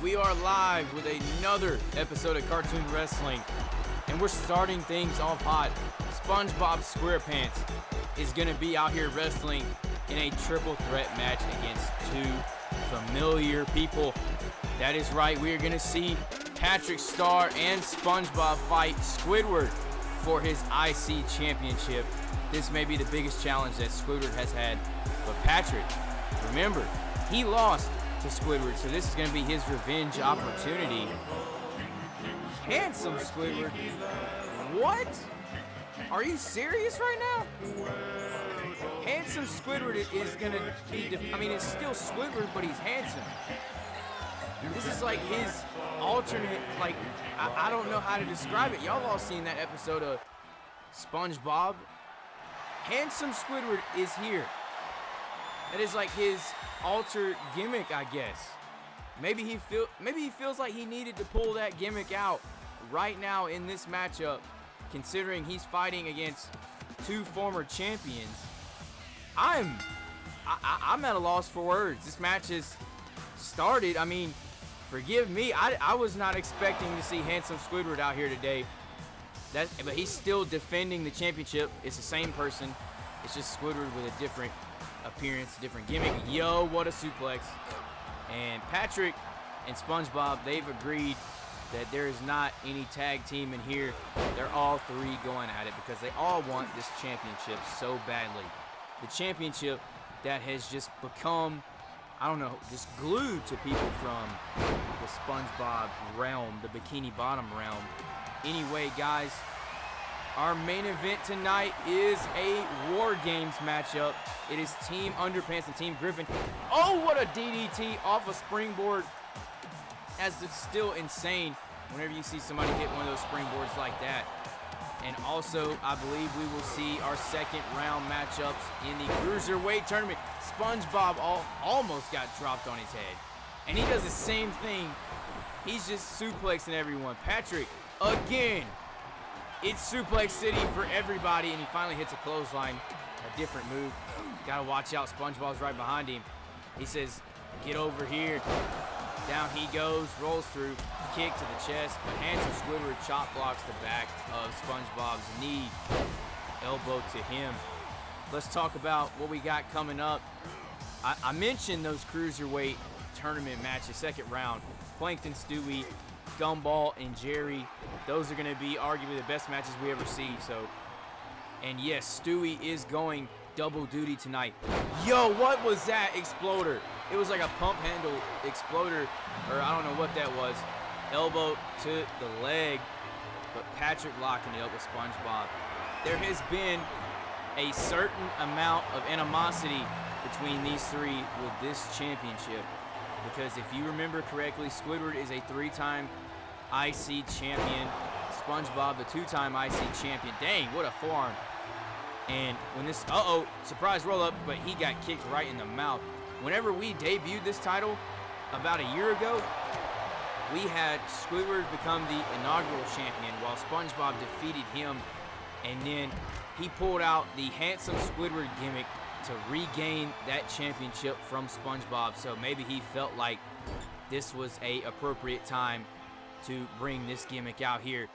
We are live with another episode of Cartoon Wrestling, and we're starting things off hot. SpongeBob SquarePants is going to be out here wrestling in a triple threat match against two familiar people. That is right, we are going to see Patrick Star and SpongeBob fight Squidward for his IC Championship. This may be the biggest challenge that Squidward has had, but Patrick, remember, he lost to Squidward, so this is going to be his revenge opportunity. Handsome Squidward? What? Are you serious right now? Handsome Squidward is going to be, it's still Squidward, but he's handsome. This is like his alternate, I don't know how to describe it. Y'all all seen that episode of SpongeBob? Handsome Squidward is here. That is like his alter gimmick, I guess. Maybe he feels like he needed to pull that gimmick out right now in this matchup, considering he's fighting against two former champions. I'm at a loss for words. This match has started. I mean, forgive me. I was not expecting to see Handsome Squidward out here today. But he's still defending the championship. It's the same person. It's just Squidward with a different appearance, different gimmick. Yo, what a suplex. And Patrick and SpongeBob, they've agreed that there is not any tag team in here. They're all three going at it because they all want this championship so badly. The championship that has just become, I don't know, just glued to people from the SpongeBob realm, the Bikini Bottom realm. Anyway, guys, our main event tonight is a Wargames matchup. It is Team Underpants and Team Griffin. Oh, what a DDT off a springboard. That's still insane whenever you see somebody hit one of those springboards like that. And also, I believe we will see our second round matchups in the Cruiserweight tournament. SpongeBob almost got dropped on his head. And he does the same thing. He's just suplexing everyone. Patrick, again. It's Suplex City for everybody, and he finally hits a clothesline. A different move. Gotta watch out. SpongeBob's right behind him. He says, get over here. Down he goes, rolls through, kick to the chest, but Handsome Squidward chop blocks the back of SpongeBob's knee. Elbow to him. Let's talk about what we got coming up. I mentioned those Cruiserweight tournament matches, second round. Plankton, Stewie, Gumball, and Jerry. Those are going to be arguably the best matches we ever see. So, and yes, Stewie is going double duty tonight. Yo, what was that exploder? It was like a pump handle exploder, or I don't know what that was. Elbow to the leg, but Patrick locking it up with SpongeBob. There has been a certain amount of animosity between these three with this championship. Because if you remember correctly, Squidward is a three-time IC champion. SpongeBob, the two-time IC champion. Dang, what a forearm. And when this, surprise roll-up, but he got kicked right in the mouth. Whenever we debuted this title about a year ago, we had Squidward become the inaugural champion while SpongeBob defeated him. And then he pulled out the Handsome Squidward gimmick to regain that championship from SpongeBob. So maybe he felt like this was a appropriate time to bring this gimmick out here.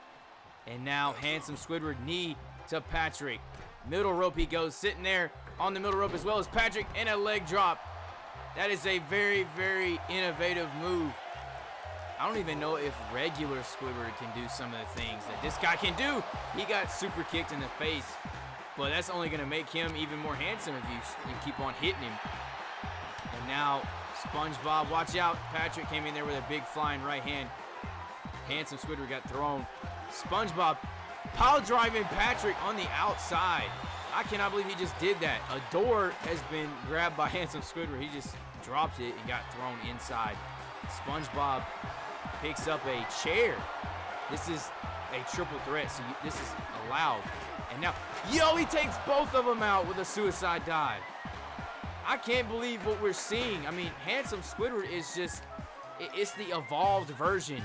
And now Handsome Squidward knee to Patrick. Middle rope he goes, sitting there on the middle rope as well as Patrick, and a leg drop. That is a very, very innovative move. I don't even know if regular Squidward can do some of the things that this guy can do. He got super kicked in the face. But that's only going to make him even more handsome if you keep on hitting him. And now, SpongeBob, watch out. Patrick came in there with a big flying right hand. Handsome Squidward got thrown. SpongeBob pile driving Patrick on the outside. I cannot believe he just did that. A door has been grabbed by Handsome Squidward. He just dropped it and got thrown inside. SpongeBob picks up a chair. This is a triple threat, so this is allowed. And now, yo, he takes both of them out with a suicide dive. I can't believe what we're seeing. I mean, Handsome Squidward is just, it's the evolved version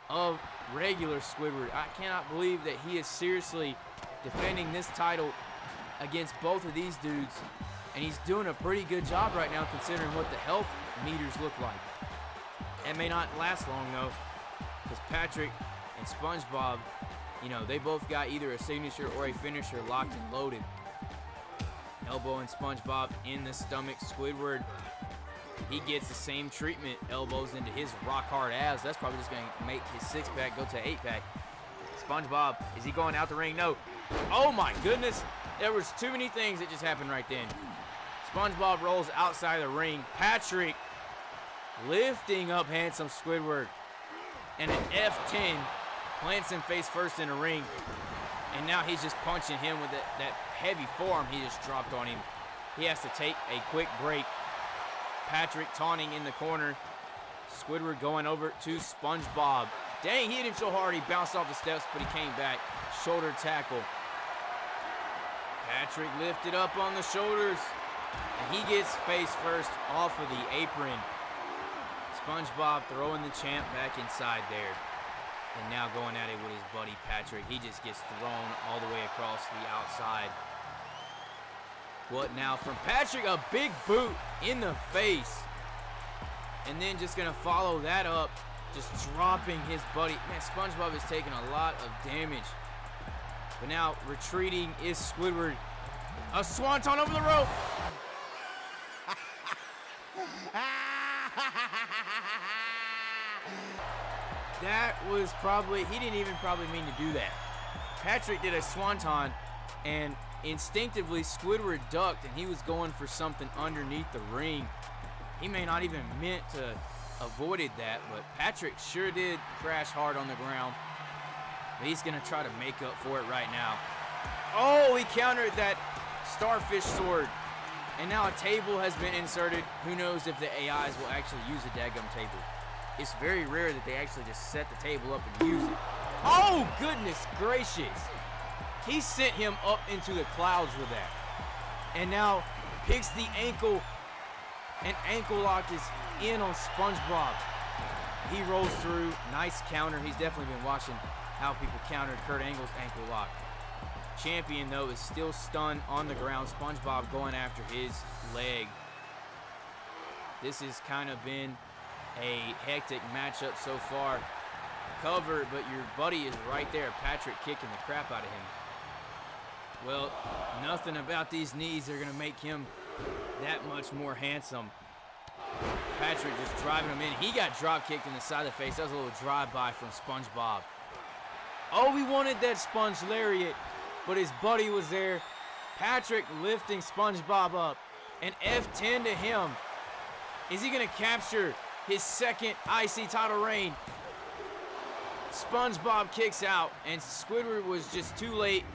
of regular Squidward. I cannot believe that he is seriously defending this title against both of these dudes. And he's doing a pretty good job right now considering what the health meters look like. That may not last long, though, because Patrick and SpongeBob, you know, they both got either a signature or a finisher locked and loaded. Elbow and SpongeBob in the stomach. Squidward, he gets the same treatment. Elbows into his rock-hard abs. That's probably just going to make his six-pack go to 8-pack. SpongeBob, is he going out the ring? No. Oh, my goodness. There was too many things that just happened right then. SpongeBob rolls outside the ring. Patrick lifting up Handsome Squidward. And an F10 plants him face first in the ring. And now he's just punching him with that heavy forearm he just dropped on him. He has to take a quick break. Patrick taunting in the corner. Squidward going over to SpongeBob. Dang, he hit him so hard he bounced off the steps, but he came back. Shoulder tackle. Patrick lifted up on the shoulders. And he gets face first off of the apron. SpongeBob throwing the champ back inside there. And now going at it with his buddy Patrick. He just gets thrown all the way across the outside. What now from Patrick? A big boot in the face. And then just going to follow that up. Just dropping his buddy. Man, SpongeBob is taking a lot of damage. But now retreating is Squidward. A swanton over the rope. That was probably, he didn't even probably mean to do that. Patrick did a swanton, and instinctively Squidward ducked, and he was going for something underneath the ring. He may not even meant to avoided that, but Patrick sure did crash hard on the ground. But he's going to try to make up for it right now. Oh, he countered that starfish sword. And now a table has been inserted. Who knows if the AIs will actually use a daggum table. It's very rare that they actually just set the table up and use it. Oh, goodness gracious. He sent him up into the clouds with that. And now picks the ankle. And ankle lock is in on SpongeBob. He rolls through. Nice counter. He's definitely been watching how people countered Kurt Angle's ankle lock. Champion, though, is still stunned on the ground. SpongeBob going after his leg. This has kind of been a hectic matchup so far. Cover, but your buddy is right there. Patrick kicking the crap out of him. Well, nothing about these knees are going to make him that much more handsome. Patrick just driving him in. He got drop kicked in the side of the face. That was a little drive-by from SpongeBob. Oh, he wanted that sponge lariat, but his buddy was there. Patrick lifting SpongeBob up. An F10 to him. Is he going to capture his second IC title reign? SpongeBob kicks out, and Squidward was just too late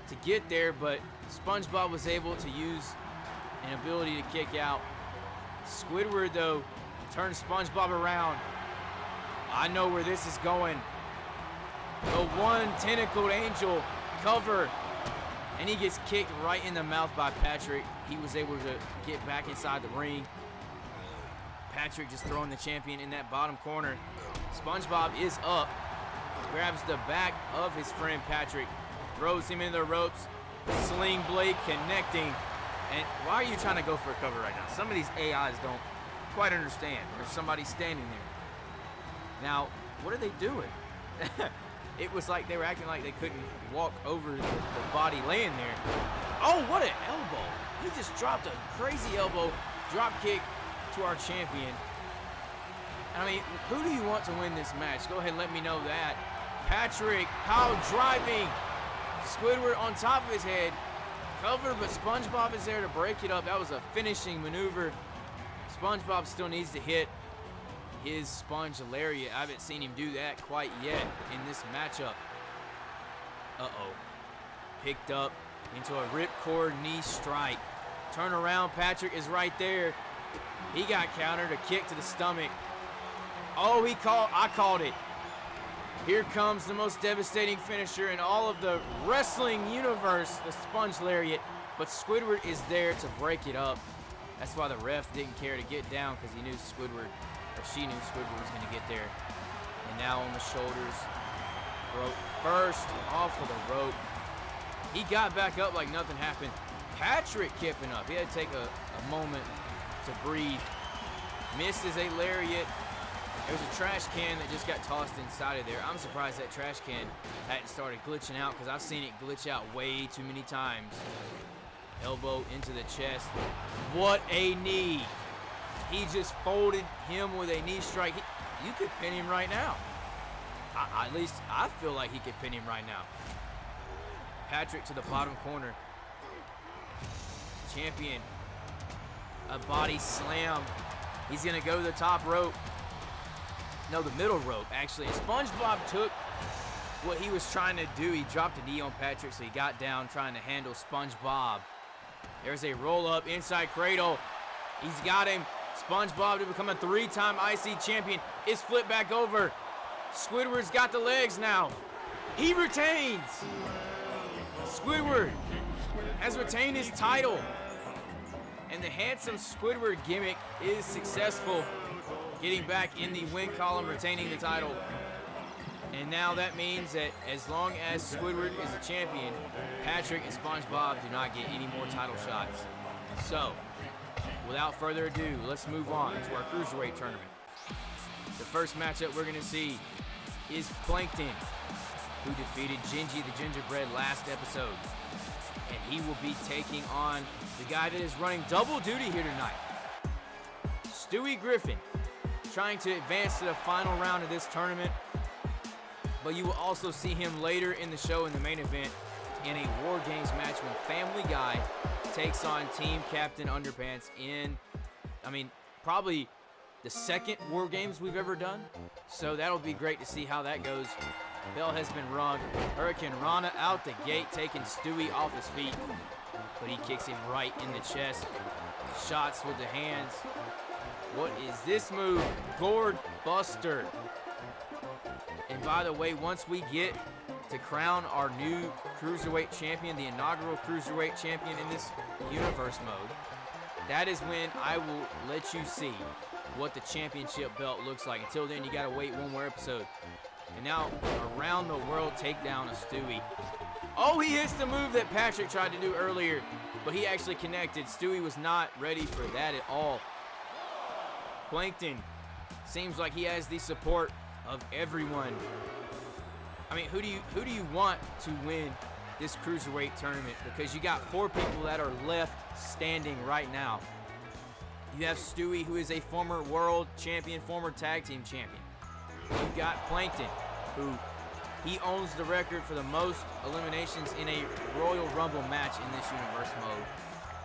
to get there, but SpongeBob was able to use an ability to kick out. Squidward, though, turns SpongeBob around. I know where this is going. The one tentacled angel cover, and he gets kicked right in the mouth by Patrick. He was able to get back inside the ring. Patrick just throwing the champion in that bottom corner. SpongeBob is up, grabs the back of his friend Patrick, throws him into the ropes, sling blade connecting. And why are you trying to go for a cover right now? Some of these AIs don't quite understand. There's somebody standing there. Now, what are they doing? It was like they were acting like they couldn't walk over the body laying there. Oh, what an elbow. He just dropped a crazy elbow, drop kick to our champion. I mean, who do you want to win this match? Go ahead and let me know that. Patrick, power driving. Squidward on top of his head. Cover, but SpongeBob is there to break it up. That was a finishing maneuver. SpongeBob still needs to hit his sponge lariat. I haven't seen him do that quite yet in this matchup. Uh-oh. Picked up into a ripcord knee strike. Turn around, Patrick is right there. He got countered, a kick to the stomach. Oh, I called it. Here comes the most devastating finisher in all of the wrestling universe, the sponge lariat. But Squidward is there to break it up. That's why the ref didn't care to get down, because he knew Squidward, or she knew Squidward was going to get there. And now on the shoulders, broke first off of the rope. He got back up like nothing happened. Patrick kipping up. He had to take a moment to breathe. Misses a lariat. There's a trash can that just got tossed inside of there. I'm surprised that trash can hadn't started glitching out because I've seen it glitch out way too many times. Elbow into the chest. What a knee. He just folded him with a knee strike. You could pin him right now. At least I feel like he could pin him right now. Patrick to the bottom corner. Champion. A body slam. He's going to go to the top rope. No, the middle rope, actually. And SpongeBob took what he was trying to do. He dropped a knee on Patrick, so he got down trying to handle SpongeBob. There's a roll-up inside cradle. He's got him. SpongeBob to become a 3-time IC champion is flipped back over. Squidward's got the legs now. He retains. Squidward has retained his title. And the Handsome Squidward gimmick is successful, getting back in the win column, retaining the title. And now that means that as long as Squidward is a champion, Patrick and SpongeBob do not get any more title shots. So, without further ado, let's move on to our Cruiserweight tournament. The first matchup we're going to see is Plankton, who defeated Gingy the Gingerbread last episode. And he will be taking on the guy that is running double duty here tonight, Stewie Griffin, trying to advance to the final round of this tournament. But you will also see him later in the show in the main event in a Wargames match when Family Guy takes on Team Captain Underpants in, probably the second Wargames we've ever done. So that'll be great to see how that goes. Bell has been rung. Hurricane Rana out the gate, taking Stewie off his feet. But he kicks him right in the chest. Shots with the hands. What is this move? Gourd Buster. And by the way, once we get to crown our new Cruiserweight champion, the inaugural Cruiserweight champion in this universe mode, that is when I will let you see what the championship belt looks like. Until then, you gotta wait one more episode. And now, around the world takedown of Stewie. Oh, he hits the move that Patrick tried to do earlier, but he actually connected. Stewie was not ready for that at all. Plankton seems like he has the support of everyone. Who do you want to win this Cruiserweight tournament? Because you got 4 people that are left standing right now. You have Stewie, who is a former world champion, former tag team champion. You've got Plankton, who he owns the record for the most eliminations in a Royal Rumble match in this universe mode.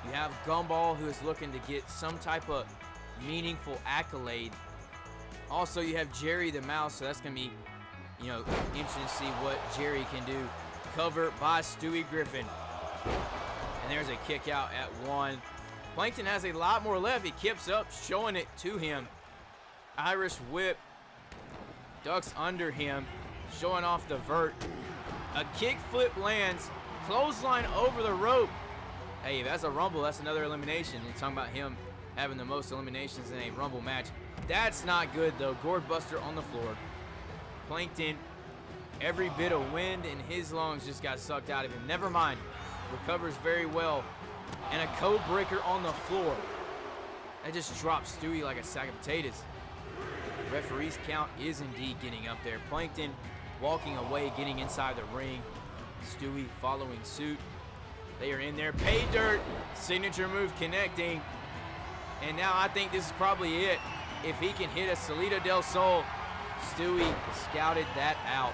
You have Gumball, who is looking to get some type of meaningful accolade. Also, you have Jerry the Mouse, so that's going to be, interesting to see what Jerry can do. Cover by Stewie Griffin. And there's a kick out at 1. Plankton has a lot more left. He keeps up, showing it to him. Irish whip. Ducks under him, showing off the vert. A kick flip lands, clothesline over the rope. Hey, if that's a Rumble, that's another elimination. You're talking about him having the most eliminations in a Rumble match. That's not good, though. Gourd Buster on the floor. Plankton, every bit of wind in his lungs just got sucked out of him. Never mind. Recovers very well. And a code breaker on the floor. That just drops Stewie like a sack of potatoes. Referee's count is indeed getting up there. Plankton walking away, getting inside the ring. Stewie following suit. They are in there. Pay dirt. Signature move connecting. And now I think this is probably it. If he can hit a Salida del Sol, Stewie scouted that out.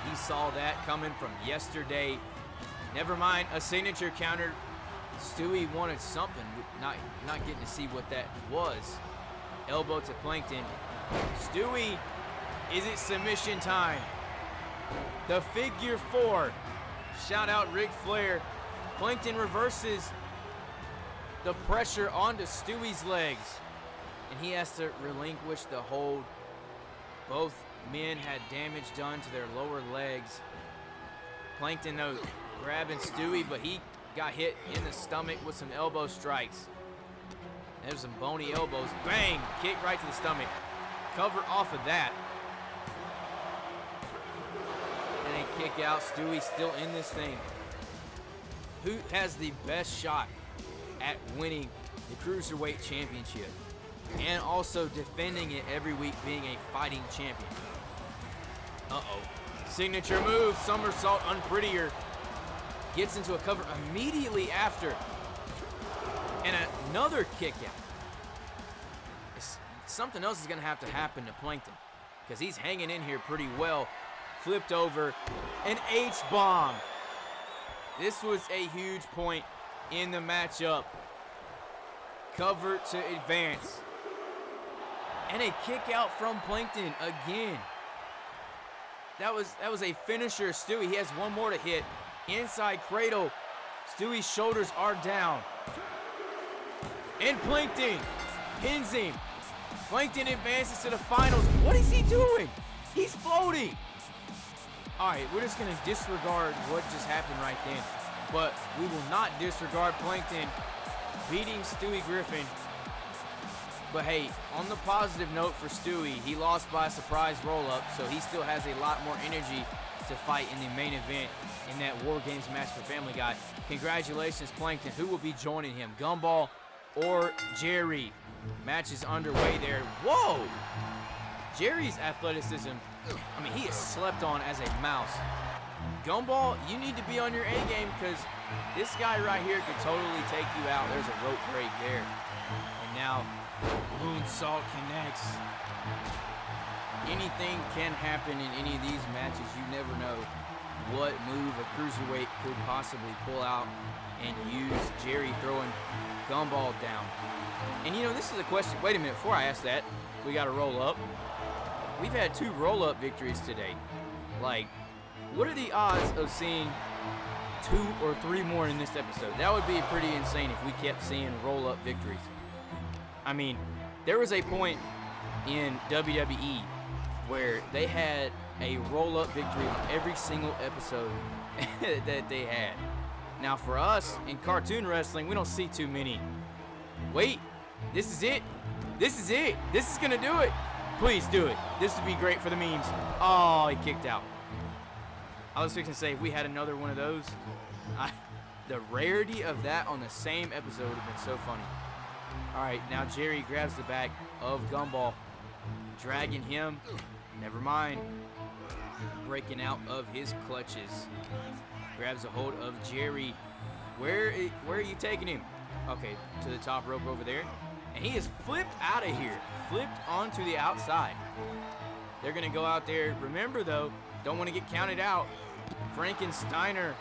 He saw that coming from yesterday. Never mind a signature counter. Stewie wanted something, not getting to see what that was. Elbow to Plankton. Stewie, is it submission time? The figure 4. Shout out Ric Flair. Plankton reverses the pressure onto Stewie's legs. And he has to relinquish the hold. Both men had damage done to their lower legs. Plankton, though, grabbing Stewie, but he got hit in the stomach with some elbow strikes. There's some bony elbows. Bang! Kick right to the stomach. Cover off of that. And a kick out. Stewie still in this thing. Who has the best shot at winning the Cruiserweight Championship? and also defending it every week, being a fighting champion. Uh-oh. Signature move, somersault, unprettier. Gets into a cover immediately after. And another kick out. Something else is going to have to happen to Plankton, because he's hanging in here pretty well. Flipped over, an H-bomb. This was a huge point in the matchup. Cover to advance. And a kick out from Plankton again. That was a finisher. Stewie, he has one more to hit. Inside cradle. Stewie's shoulders are down. And Plankton pins him. Plankton advances to the finals. What is he doing? He's floating. All right, we're just going to disregard what just happened right then. But we will not disregard Plankton beating Stewie Griffin. But hey, on the positive note for Stewie, he lost by a surprise roll-up, so he still has a lot more energy to fight in the main event in that Wargames match for Family Guy. Congratulations, Plankton. Who will be joining him, Gumball or Jerry? Match is underway there. Whoa! Jerry's athleticism, I mean, he is slept on as a mouse. Gumball, you need to be on your A game, because this guy right here could totally take you out. There's a rope break there. And now, moonsault connects. Anything can happen in any of these matches. You never know what move a cruiserweight could possibly pull out and use. Jerry throwing Gumball down. And you know, this is a question. Wait a minute, before I ask that, we got to roll up. We've had 2 roll-up victories today. Like, what are the odds of seeing 2 or 3 more in this episode? That would be pretty insane if we kept seeing roll-up victories. I mean, there was a point in WWE where they had a roll-up victory on every single episode that they had. Now, for us in cartoon wrestling, we don't see too many. Wait, this is it. This is it. This is going to do it. Please do it. This would be great for the memes. Oh, he kicked out. I was fixing to say, if we had another one of those, the rarity of that on the same episode would have been so funny. All right, now Jerry grabs the back of Gumball, dragging him. Never mind. Breaking out of his clutches. Grabs a hold of Jerry. Where are you taking him? Okay, to the top rope over there. And he is flipped out of here. Flipped onto the outside. They're going to go out there. Remember, though, don't want to get counted out. Frankensteiner.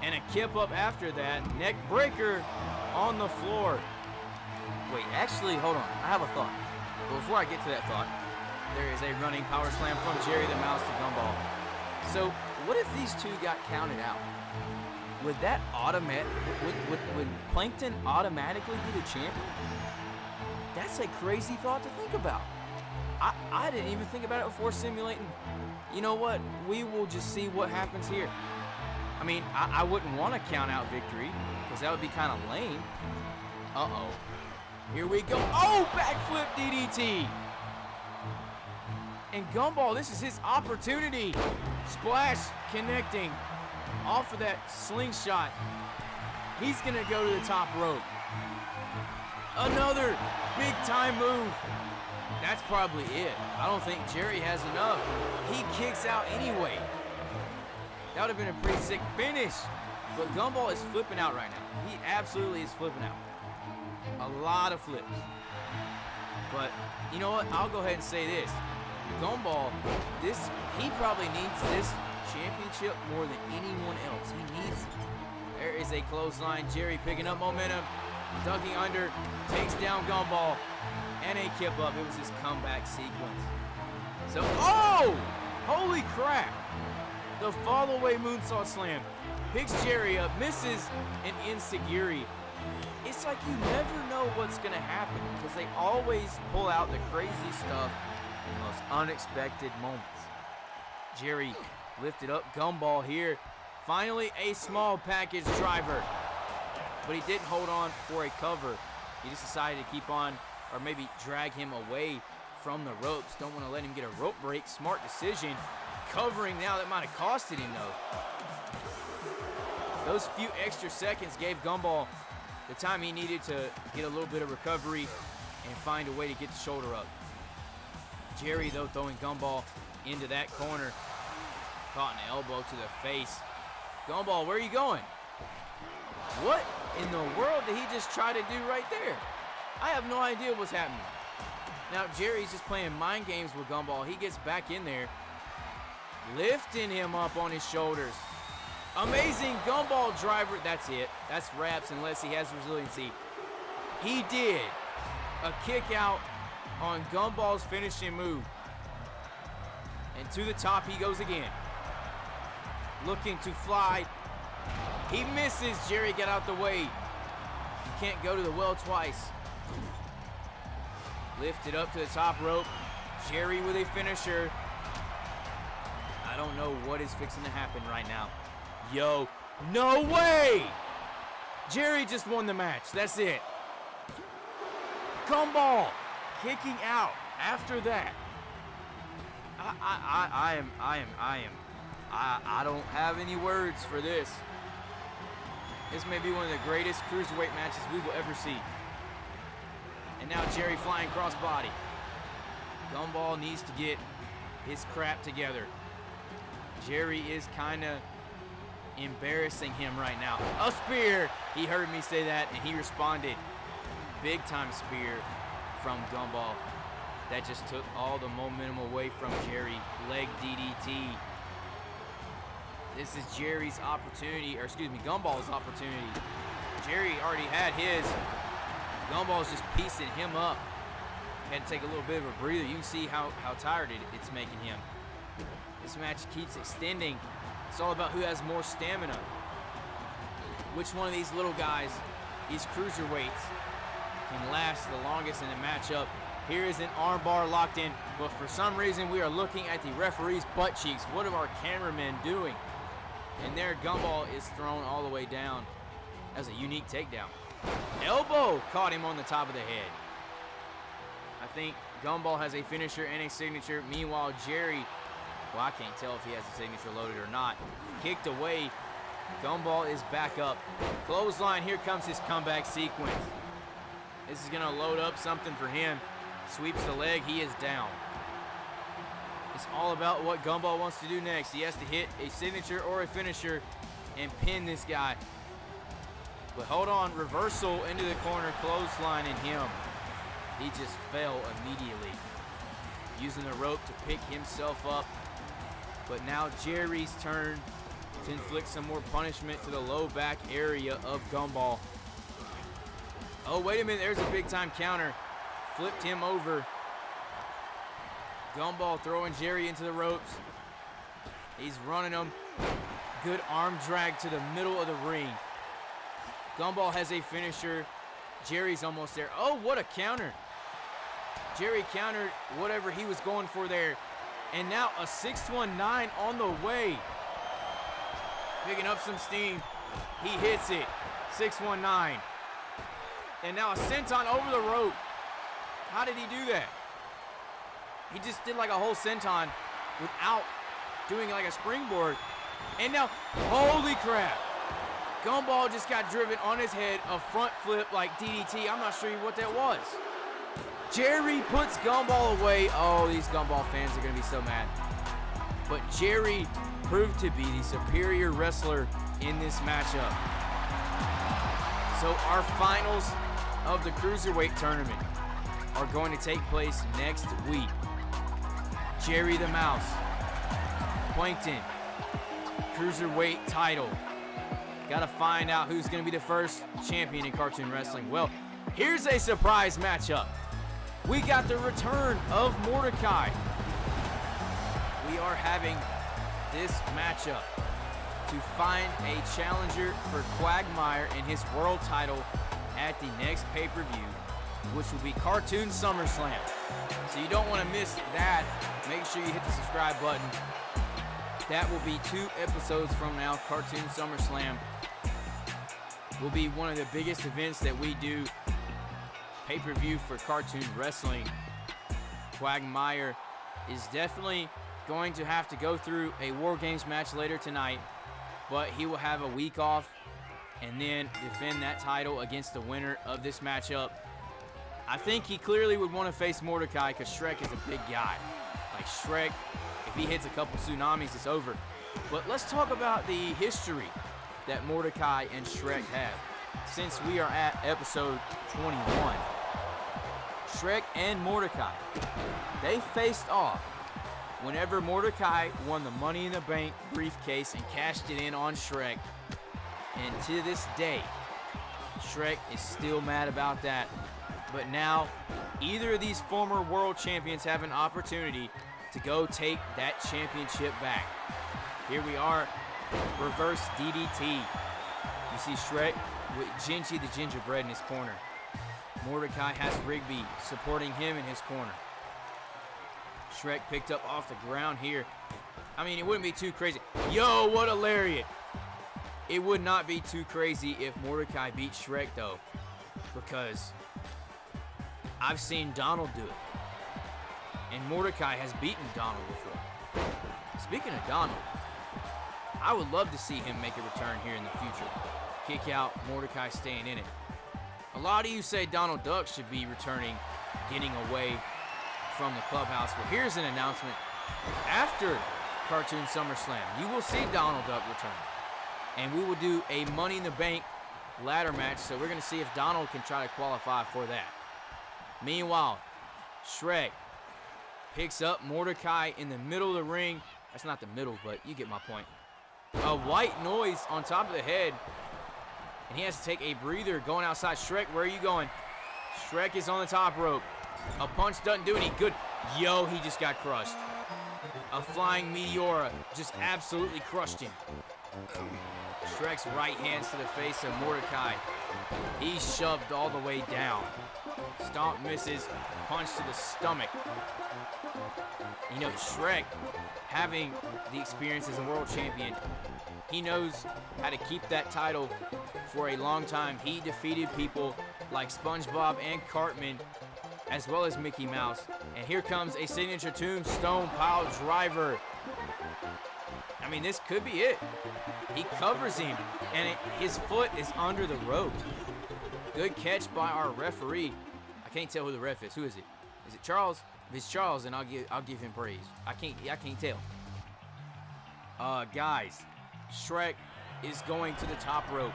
And a kip up after that. Neck breaker on the floor. Wait, actually, hold on. I have a thought. But before I get to that thought, there is a running power slam from Jerry the Mouse to Gumball. So, what if these 2 got counted out? Would that would Plankton automatically be the champion? That's a crazy thought to think about. I didn't even think about it before simulating. You know what? We will just see what happens here. I mean, I wouldn't want to count out victory, because that would be kind of lame. Uh-oh. Here we go. Oh, backflip DDT. And Gumball, this is his opportunity. Splash connecting off of that slingshot. He's going to go to the top rope. Another big time move. That's probably it. I don't think Jerry has enough. He kicks out anyway. That would have been a pretty sick finish. But Gumball is flipping out right now. He absolutely is flipping out. A lot of flips. But you know what? I'll go ahead and say this. Gumball, he probably needs this championship more than anyone else. He needs it. There is a clothesline. Jerry picking up momentum. Ducking under. Takes down Gumball. And a kip up. It was his comeback sequence. So, oh! Holy crap! The fall away moonsault slam. Picks Jerry up. Misses an enziguri. It's like you never know what's going to happen, because they always pull out the crazy stuff in the most unexpected moments. Jerry lifted up Gumball here. Finally, a small package driver. But he didn't hold on for a cover. He just decided to keep on, or maybe drag him away from the ropes. Don't want to let him get a rope break. Smart decision. Covering now, that might have costed him, though. Those few extra seconds gave Gumball the time he needed to get a little bit of recovery and find a way to get the shoulder up. Jerry, though, throwing Gumball into that corner. Caught an elbow to the face. Gumball, where are you going? What in the world did he just try to do right there? I have no idea what's happening. Now, Jerry's just playing mind games with Gumball. He gets back in there, lifting him up on his shoulders. Amazing Gumball driver. That's it. That's wraps unless he has resiliency. He did a kick out on Gumball's finishing move. And to the top he goes again. Looking to fly. He misses. Jerry, get out the way. You can't go to the well twice. Lifted up to the top rope. Jerry with a finisher. I don't know what is fixing to happen right now. Yo, no way! Jerry just won the match. That's it. Gumball kicking out after that. I don't have any words for this. This may be one of the greatest cruiserweight matches we will ever see. And now Jerry flying crossbody. Gumball needs to get his crap together. Jerry is kind of embarrassing him right now. A spear. He heard me say that and he responded. Big time spear from Gumball. That just took all the momentum away from Jerry. Leg DDT. This is Jerry's opportunity, or excuse me, Gumball's opportunity. Jerry already had his. Gumball's just piecing him up. Had to take a little bit of a breather. You can see how tired it's making him. This match keeps extending. It's all about who has more stamina. Which one of these little guys, these cruiserweights, can last the longest in the matchup. Here is an armbar locked in, but for some reason we are looking at the referee's butt cheeks. What are our cameramen doing? And there Gumball is thrown all the way down. That's a unique takedown. Elbow caught him on the top of the head. I think Gumball has a finisher and a signature. Meanwhile, Jerry, well, I can't tell if he has a signature loaded or not. Kicked away. Gumball is back up. Clothesline, here comes his comeback sequence. This is gonna load up something for him. Sweeps the leg, he is down. It's all about what Gumball wants to do next. He has to hit a signature or a finisher and pin this guy. But hold on, reversal into the corner, clothesline in him. He just fell immediately. Using the rope to pick himself up. But now Jerry's turn to inflict some more punishment to the low back area of Gumball. Oh, wait a minute, there's a big time counter. Flipped him over. Gumball throwing Jerry into the ropes. He's running him. Good arm drag to the middle of the ring. Gumball has a finisher. Jerry's almost there. Oh, what a counter. Jerry countered whatever he was going for there. And now a 619 on the way. Picking up some steam. He hits it. 619. And now a senton over the rope. How did he do that? He just did like a whole senton without doing like a springboard. And now, holy crap. Gumball just got driven on his head, a front flip like DDT. I'm not sure what that was. Jerry puts Gumball away. Oh, these Gumball fans are going to be so mad. But Jerry proved to be the superior wrestler in this matchup. So our finals of the Cruiserweight tournament are going to take place next week. Jerry the Mouse, Plankton, Cruiserweight title. Got to find out who's going to be the first champion in cartoon wrestling. Well, here's a surprise matchup. We got the return of Mordecai. We are having this matchup to find a challenger for Quagmire in his world title at the next pay-per-view, which will be Cartoon SummerSlam. So you don't want to miss that. Make sure you hit the subscribe button. That will be 2 episodes from now. Cartoon SummerSlam will be one of the biggest events that we do. Pay-per-view for cartoon wrestling. Quagmire is definitely going to have to go through a Wargames match later tonight, but he will have a week off and then defend that title against the winner of this matchup. I think he clearly would want to face Mordecai because Shrek is a big guy. Like Shrek, if he hits a couple tsunamis, it's over. But let's talk about the history that Mordecai and Shrek have. Since we are at episode 21, Shrek and Mordecai, they faced off whenever Mordecai won the Money in the Bank briefcase and cashed it in on Shrek. And to this day, Shrek is still mad about that. But now, either of these former world champions have an opportunity to go take that championship back. Here we are, reverse DDT. You see Shrek with Gingy the gingerbread in his corner. Mordecai has Rigby supporting him in his corner. Shrek picked up off the ground here. I mean, it wouldn't be too crazy. Yo, what a lariat. It would not be too crazy if Mordecai beat Shrek, though, because I've seen Donald do it. And Mordecai has beaten Donald before. Speaking of Donald, I would love to see him make a return here in the future. Kick out, Mordecai staying in it. A lot of you say Donald Duck should be returning, getting away from the clubhouse. Well, here's an announcement. After Cartoon SummerSlam, you will see Donald Duck return. And we will do a Money in the Bank ladder match, so we're going to see if Donald can try to qualify for that. Meanwhile, Shrek picks up Mordecai in the middle of the ring. That's not the middle, but you get my point. A white noise on top of the head, and he has to take a breather going outside. Shrek, where are you going? Shrek is on the top rope. A punch doesn't do any good. Yo, he just got crushed. A flying Meteora just absolutely crushed him. Shrek's right hands to the face of Mordecai. He's shoved all the way down. Stomp misses, punch to the stomach. You know, Shrek, having the experience as a world champion, he knows how to keep that title for a long time. He defeated people like SpongeBob and Cartman, as well as Mickey Mouse. And here comes a signature tombstone pile driver. I mean, this could be it. He covers him, and his foot is under the rope. Good catch by our referee. I can't tell who the ref is. Who is it? Is it Charles? If it's Charles, then I'll give him praise. I can't tell. Guys, Shrek is going to the top rope,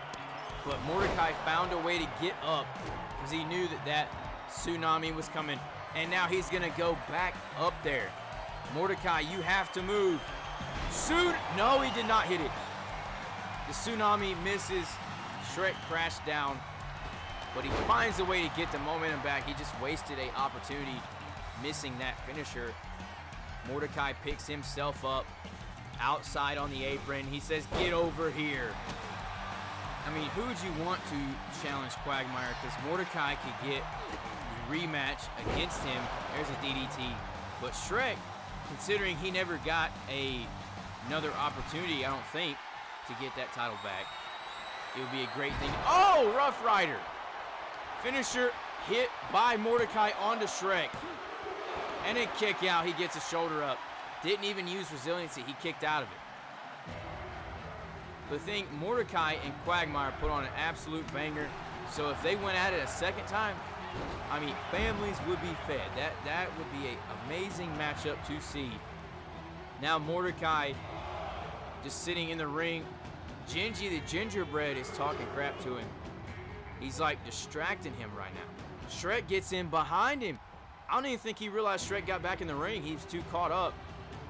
but Mordecai found a way to get up because he knew that tsunami was coming, and now he's gonna go back up there. Mordecai, you have to move. Soon, no, he did not hit it. The tsunami misses. Shrek crashed down, but he finds a way to get the momentum back. He just wasted an opportunity, missing that finisher. Mordecai picks himself up outside on the apron. He says, "Get over here." I mean, who would you want to challenge Quagmire? Because Mordecai could get the rematch against him. There's a DDT. But Shrek, considering he never got another opportunity, I don't think, to get that title back, it would be a great thing. Oh, Rough Rider. Finisher hit by Mordecai onto Shrek. And a kick out. He gets a shoulder up. Didn't even use resiliency. He kicked out of it. The thing, Mordecai and Quagmire put on an absolute banger. So if they went at it a second time, I mean, families would be fed. That would be an amazing matchup to see. Now Mordecai just sitting in the ring. Gingy the gingerbread is talking crap to him. He's like distracting him right now. Shrek gets in behind him. I don't even think he realized Shrek got back in the ring. He was too caught up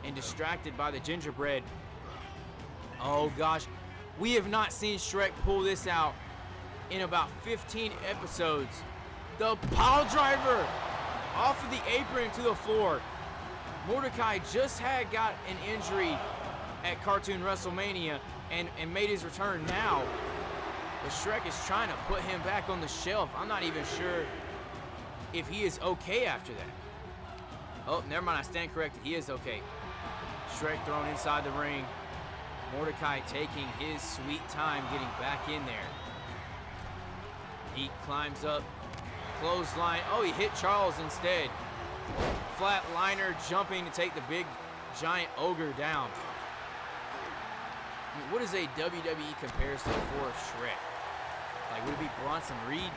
and distracted by the gingerbread. Oh gosh, we have not seen Shrek pull this out in about 15 episodes. The pile driver off of the apron to the floor. Mordecai just had got an injury at Cartoon WrestleMania and made his return now. But Shrek is trying to put him back on the shelf. I'm not even sure if he is okay after that. Oh, never mind, I stand corrected. He is okay. Shrek thrown inside the ring. Mordecai taking his sweet time getting back in there. He climbs up. Clothesline. Oh, he hit Charles instead. Flatliner jumping to take the big giant ogre down. I mean, what is a WWE comparison for Shrek? Like, would it be Bronson Reed?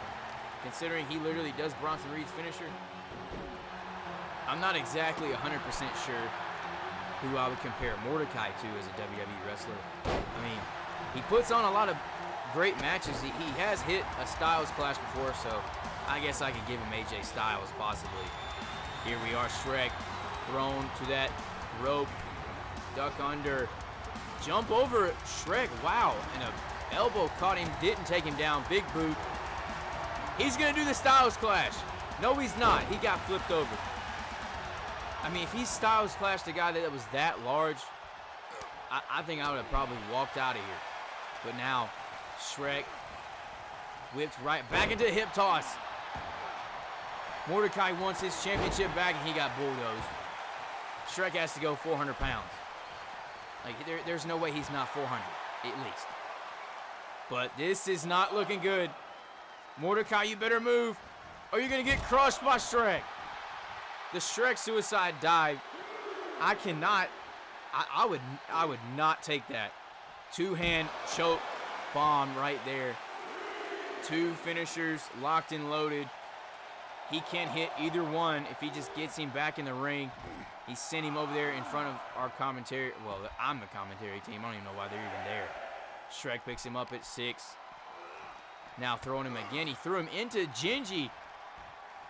considering he literally does Bronson Reed's finisher. I'm not exactly 100% sure who I would compare Mordecai to as a WWE wrestler. I mean, he puts on a lot of great matches. He has hit a Styles Clash before, so I guess I could give him AJ Styles possibly. Here we are, Shrek thrown to that rope, duck under, jump over Shrek, wow, and a elbow caught him, didn't take him down, big boot. He's gonna do the Styles Clash. No, he's not, he got flipped over. I mean, if he Styles Clashed a guy that was that large, I think I would have probably walked out of here. But now, Shrek whipped right back into a hip toss. Mordecai wants his championship back, and he got bulldozed. Shrek has to go 400 pounds. Like, there's no way he's not 400, at least. But this is not looking good. Mordecai, you better move, or you're going to get crushed by Shrek. The Shrek suicide dive. I cannot, I would not take that. Two-hand choke bomb right there. Two finishers locked and loaded. He can't hit either one if he just gets him back in the ring. He sent him over there in front of our commentary. Well, I'm the commentary team. I don't even know why they're even there. Shrek picks him up at 6. Now throwing him again. He threw him into Gingy.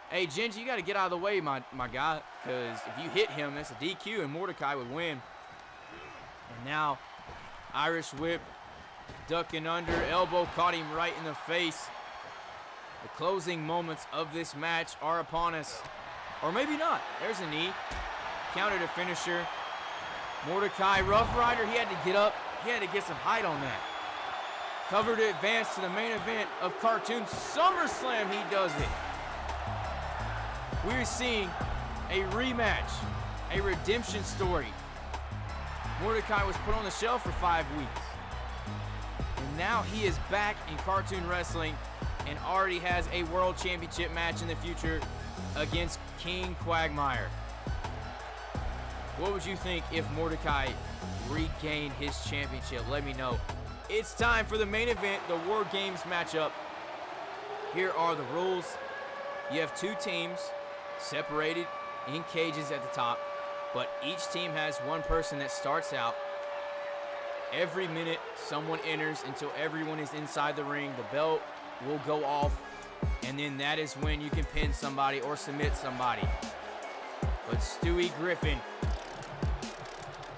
Hey, Gingy, you got to get out of the way, my guy, because if you hit him, that's a DQ, and Mordecai would win. And now, Irish whip, ducking under, elbow caught him right in the face. The closing moments of this match are upon us. Or maybe not. There's a knee. Countered a finisher. Mordecai, Rough Rider, he had to get up. He had to get some height on that. Cover to advance to the main event of Cartoon SummerSlam. He does it. We're seeing a rematch, a redemption story. Mordecai was put on the shelf for 5 weeks. And now he is back in cartoon wrestling and already has a world championship match in the future against King Quagmire. What would you think if Mordecai regained his championship? Let me know. It's time for the main event, the Wargames matchup. Here are the rules. You have 2 teams separated in cages at the top, but each team has one person that starts out. Every minute someone enters until everyone is inside the ring. The bell will go off, and then that is when you can pin somebody or submit somebody. But Stewie Griffin,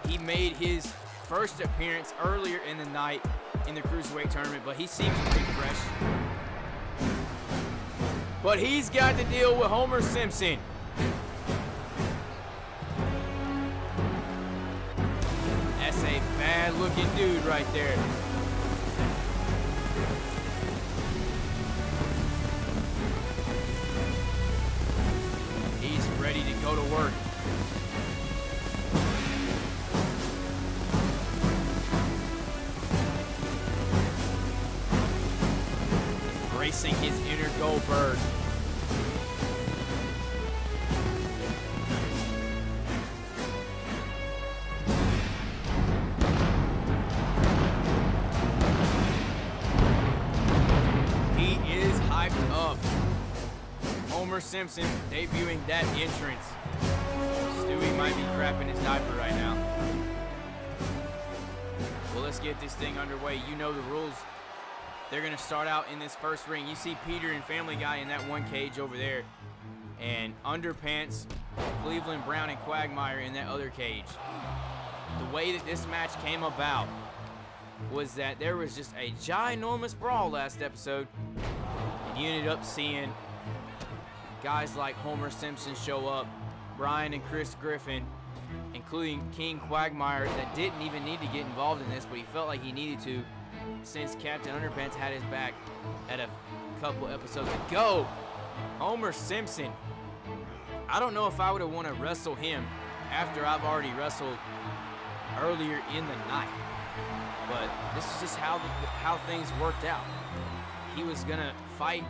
he made his first appearance earlier in the night in the Cruiserweight tournament, but he seems pretty fresh. But he's got to deal with Homer Simpson. That's a bad-looking dude right there. He's ready to go to work. Embracing his inner Goldberg. He is hyped up. Homer Simpson debuting that entrance. Stewie might be crapping his diaper right now. Well, let's get this thing underway. You know the rules. They're going to start out in this first ring. You see Peter and Family Guy in that one cage over there. And Underpants, Cleveland Brown, and Quagmire in that other cage. The way that this match came about was that there was just a ginormous brawl last episode. And you ended up seeing guys like Homer Simpson show up, Brian and Chris Griffin, including King Quagmire, that didn't even need to get involved in this, but he felt like he needed to, since Captain Underpants had his back at a couple episodes ago. Homer Simpson. I don't know if I would have wanted to wrestle him after I've already wrestled earlier in the night. But this is just how things worked out. He was going to fight.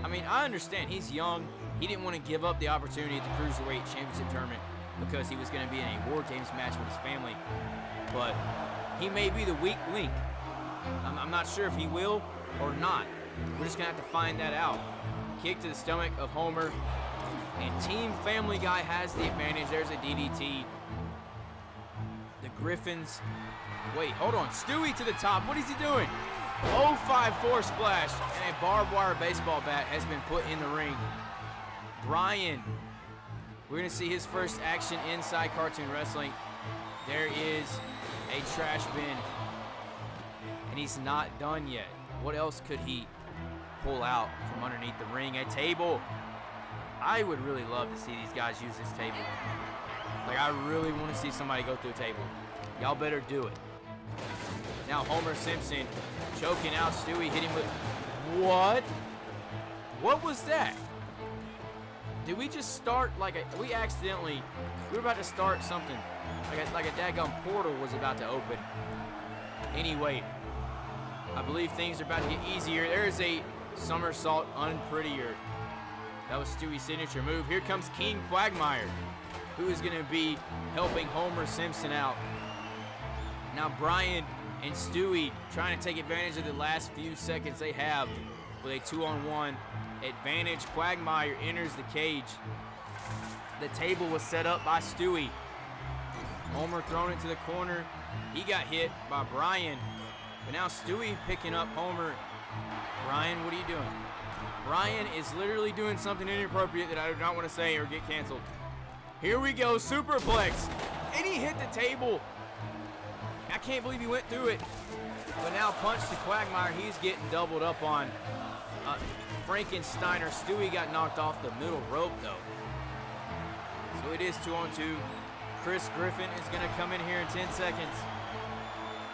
I mean, I understand. He's young. He didn't want to give up the opportunity at the Cruiserweight Championship tournament because he was going to be in a Wargames match with his family. But he may be the weak link. I'm not sure if he will or not. We're just going to have to find that out. kick to the stomach of Homer. And Team Family Guy has the advantage. There's a DDT. The Griffins. Wait, hold on. Stewie to the top. What is he doing? 054 splash. And a barbed wire baseball bat has been put in the ring. Brian. We're going to see his first action inside cartoon wrestling. There is a trash bin. And he's not done yet. What else could he pull out from underneath the ring? A table. I would really love to see these guys use this table. Like, I really want to see somebody go through a table. Y'all better do it. Now Homer Simpson choking out Stewie, hitting with... What? What was that? Did we just start like a... We were about to start something. Like a daggum portal was about to open. Anyway, I believe things are about to get easier. There is a somersault unprettier. That was Stewie's signature move. Here comes King Quagmire, who is going to be helping Homer Simpson out. Now Brian and Stewie trying to take advantage of the last few seconds they have with a 2-on-1 advantage. Quagmire enters the cage. The table was set up by Stewie. Homer thrown into the corner. He got hit by Brian. But now Stewie picking up Homer. Brian, what are you doing? Brian is literally doing something inappropriate that I do not want to say or get canceled. Here we go, superplex. And he hit the table. I can't believe he went through it. But now punch to Quagmire. He's getting doubled up on. Frankensteiner. Stewie got knocked off the middle rope, though. So it is 2-on-2. Chris Griffin is going to come in here in 10 seconds.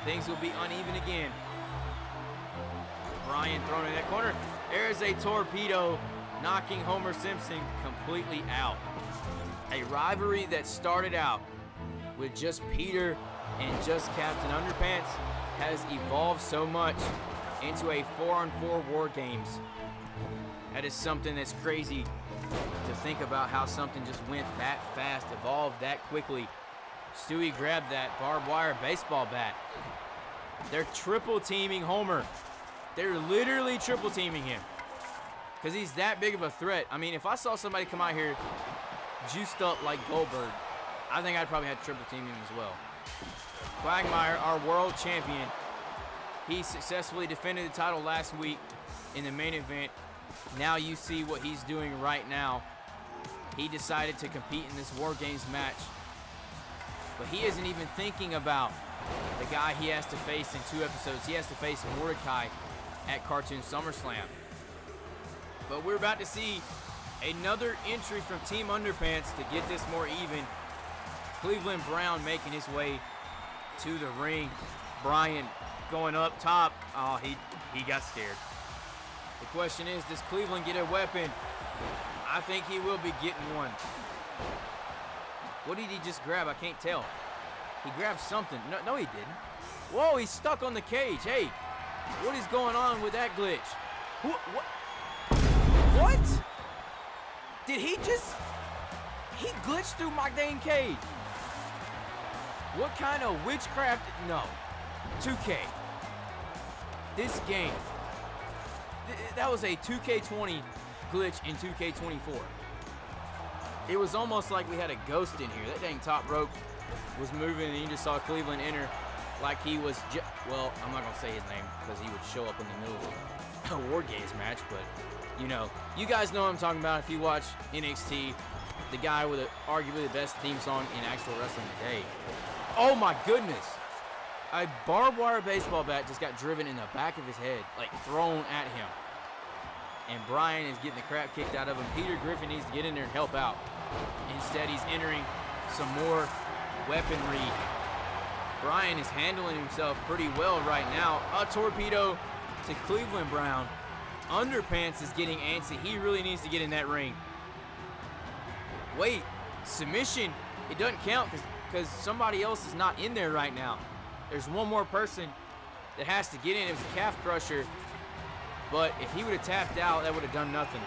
Things will be uneven again. Brian thrown in that corner. There's a torpedo, knocking Homer Simpson completely out. A rivalry that started out with just Peter and just Captain Underpants has evolved so much into a 4-on-4 War Games. That is something that's crazy to think about, how something just went that fast, evolved that quickly. Stewie grabbed that barbed wire baseball bat. They're triple teaming Homer. They're literally triple teaming him because he's that big of a threat. I mean, if I saw somebody come out here juiced up like Goldberg, I think I'd probably have to triple team him as well. Quagmire, our world champion, he successfully defended the title last week in the main event. Now you see what he's doing right now. He decided to compete in this War Games match, but he isn't even thinking about the guy he has to face in 2 episodes. He has to face Mordecai at Cartoon SummerSlam. But we're about to see another entry from Team Underpants to get this more even. Cleveland Brown making his way to the ring. Brian going up top. Oh, he got scared. The question is, does Cleveland get a weapon? I think he will be getting one. What did he just grab? I can't tell. He grabbed something. No, he didn't. Whoa, he's stuck on the cage. Hey, what is going on with that glitch? What? Did he just... He glitched through my dang cage. What kind of witchcraft? No. 2K. This game. That was a 2K20 glitch in 2K24. It was almost like we had a ghost in here. That dang top rope was moving, and you just saw Cleveland enter like he was, well, I'm not going to say his name because he would show up in the middle of a War Games match, but, you know, you guys know what I'm talking about if you watch NXT, the guy with arguably the best theme song in actual wrestling today. Oh, my goodness. A barbed wire baseball bat just got driven in the back of his head, like thrown at him. And Brian is getting the crap kicked out of him. Peter Griffin needs to get in there and help out. Instead, he's entering some more weaponry. Brian is handling himself pretty well right now. A torpedo to Cleveland Brown. Underpants is getting antsy. He really needs to get in that ring. Wait, submission. It doesn't count because somebody else is not in there right now. There's one more person that has to get in. It was a calf crusher. But if he would have tapped out, that would have done nothing.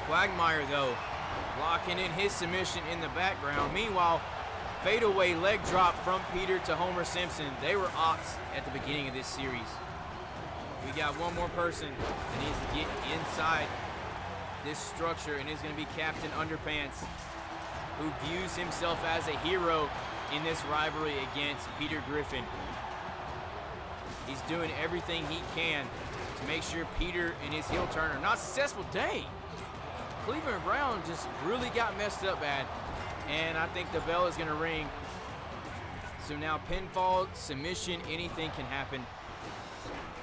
Quagmire, though, locking in his submission in the background. Meanwhile, fadeaway leg drop from Peter to Homer Simpson. They were ops at the beginning of this series. We got one more person that needs to get inside this structure, and it's going to be Captain Underpants, who views himself as a hero in this rivalry against Peter Griffin. He's doing everything he can to make sure Peter and his heel turn are not successful. Dang! Cleveland Brown just really got messed up bad, and I think the bell is going to ring. So now pinfall, submission, anything can happen.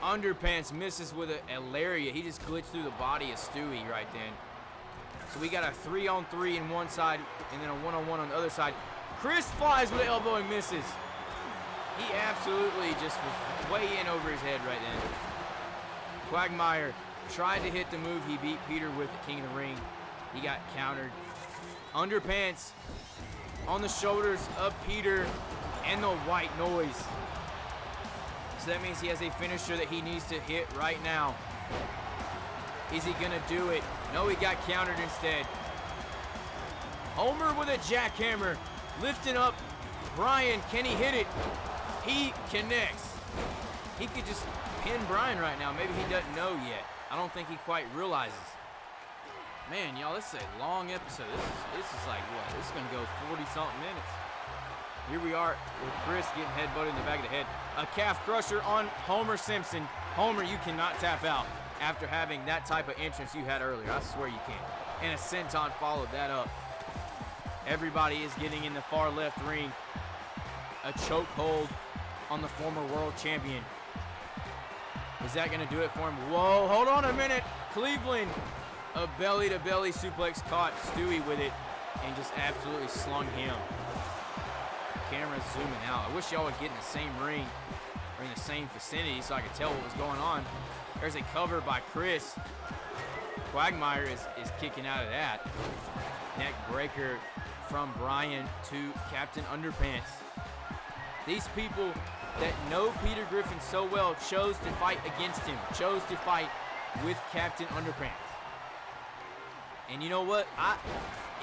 Underpants misses with a lariat. He just glitched through the body of Stewie right then. So we got a 3-on-3 in one side and then a 1-on-1 on the other side. Chris flies with an elbow and misses. He absolutely just was way in over his head right then. Quagmire tried to hit the move he beat Peter with at King of the Ring. He got countered. Underpants on the shoulders of Peter and the white noise. So that means he has a finisher that he needs to hit right now. Is he gonna do it? No, he got countered instead. Homer with a jackhammer, lifting up Brian. Can he hit it? He connects. He could just pin Brian right now. Maybe he doesn't know yet. I don't think he quite realizes. Man, y'all, this is a long episode. This is like what? This is gonna go 40-something minutes. Here we are with Chris getting headbutted in the back of the head. A calf crusher on Homer Simpson. Homer, you cannot tap out after having that type of entrance you had earlier. I swear you can't. And a senton followed that up. Everybody is getting in the far left ring. A chokehold on the former world champion. Is that going to do it for him? Whoa, hold on a minute. Cleveland, a belly-to-belly suplex, caught Stewie with it and just absolutely slung him. Camera's zooming out. I wish y'all would get in the same ring or in the same vicinity so I could tell what was going on. There's a cover by Chris. Quagmire is kicking out of that. Neck breaker from Brian to Captain Underpants. These people that know Peter Griffin so well chose to fight against him, chose to fight with Captain Underpants. And you know what?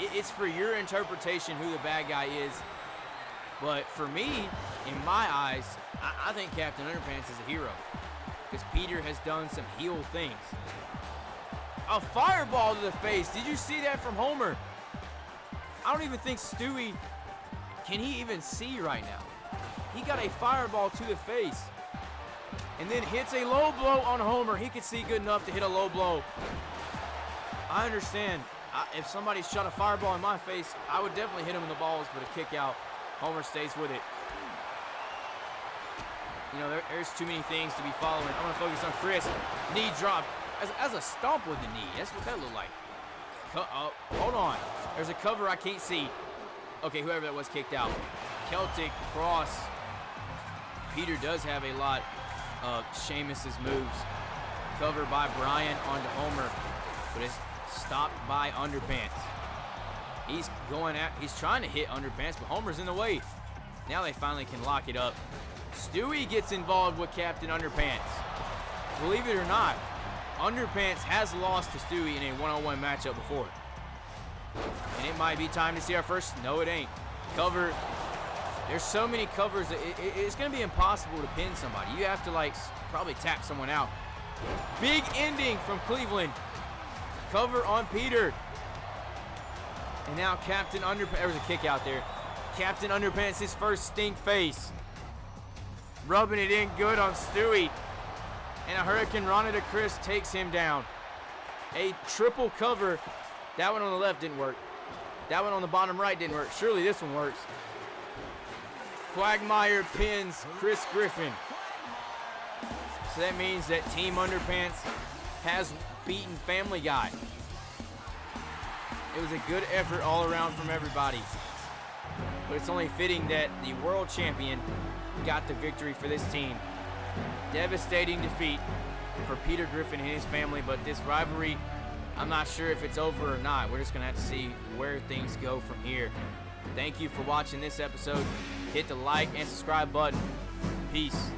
It's for your interpretation who the bad guy is. But for me, in my eyes, I think Captain Underpants is a hero. Because Peter has done some heel things. A fireball to the face. Did you see that from Homer? I don't even think Stewie, can he even see right now? He got a fireball to the face. And then hits a low blow on Homer. He could see good enough to hit a low blow. I understand. If somebody shot a fireball in my face, I would definitely hit him in the balls, but a kick out. Homer stays with it. You know, there's too many things to be following. I'm going to focus on Chris. Knee drop. As a stomp with the knee. That's what that looked like. Hold on. There's a cover I can't see. Okay, whoever that was kicked out. Celtic cross. Peter does have a lot of Sheamus's moves. Cover by Brian onto Homer. But it's stopped by Underpants. He's trying to hit Underpants, but Homer's in the way. Now they finally can lock it up. Stewie gets involved with Captain Underpants. Believe it or not, Underpants has lost to Stewie in a one-on-one matchup before. And it might be time to see our first. No, it ain't. Cover. There's so many covers that it's going to be impossible to pin somebody. You have to, like, probably tap someone out. Big ending from Cleveland. Cover on Peter. And now Captain Underpants, there was a kick out there. Captain Underpants, his first stink face. Rubbing it in good on Stewie. And a Hurricane Rana to Chris takes him down. A triple cover. That one on the left didn't work. That one on the bottom right didn't work. Surely this one works. Quagmire pins Chris Griffin. So that means that Team Underpants has beaten Family Guy. It was a good effort all around from everybody. But it's only fitting that the world champion got the victory for this team. Devastating defeat for Peter Griffin and his family, but this rivalry, I'm not sure if it's over or not. We're just going to have to see where things go from here. Thank you for watching this episode. Hit the like and subscribe button. Peace.